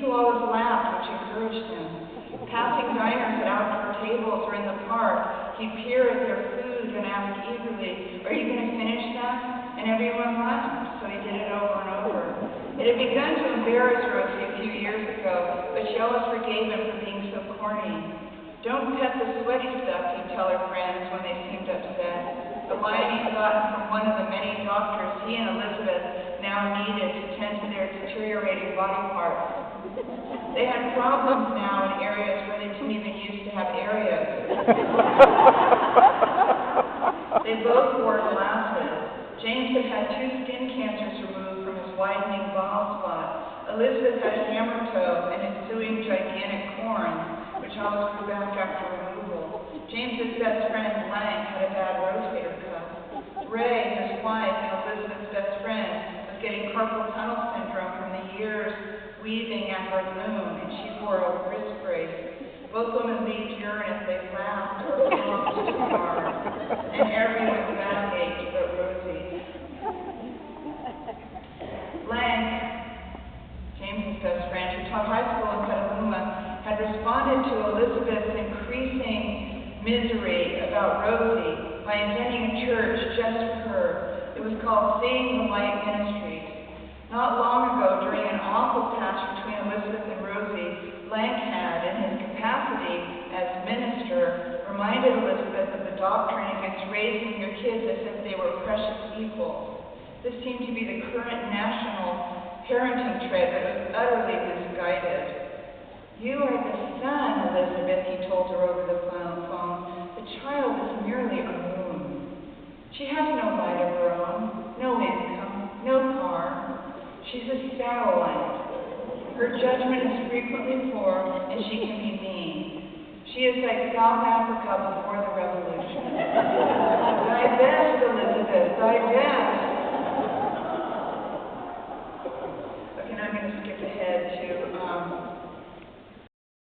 People always laughed, which encouraged him. Passing diners at outdoor tables or in the park, he'd peer at their food and ask eagerly, "Are you going to finish that?" And everyone laughed, so he did it over and over. It had begun to embarrass Rosie a few years ago, but she always forgave him for being so corny. "Don't pet the sweaty stuff," he'd tell her friends when they seemed upset. The line he'd gotten from one of the many doctors he and Elizabeth now needed to tend to their deteriorating body parts. They had problems now in areas where they didn't even used to have areas. They both wore glasses. James had had 2 skin cancers removed from his widening bald spot. Elizabeth had a hammer toe and ensuing gigantic corns, which always grew back after removal. James's best friend, Lang, had a bad rotator cuff. Ray, his wife and Elizabeth's best friend, was getting carpal tunnel syndrome from the years weaving at her loom, and she wore a wrist brace. Both women leaked urine as they laughed or smoked too hard, and everyone's back ached but Rosie. Lang, James's best friend, who taught high school in Petaluma, had responded to Elizabeth's increasing misery about Rosie by inventing a church just for her. It was called Seeing the Light Ministries. Not long ago, during an awful patch between Elizabeth and Rosie, Lang had, in his capacity as minister, reminded Elizabeth of the doctrine against raising your kids as if they were precious equals. This seemed to be the current national parenting trend, but it was utterly misguided. "You are the sun, Elizabeth," he told her over the phone. "The child is merely a moon. She has no light of her own, no income, no car. She's a satellite. Her judgment is frequently poor, and she can be mean. She is like South Africa before the revolution. Thy best, Elizabeth, thy best." Okay, now I'm going to skip ahead to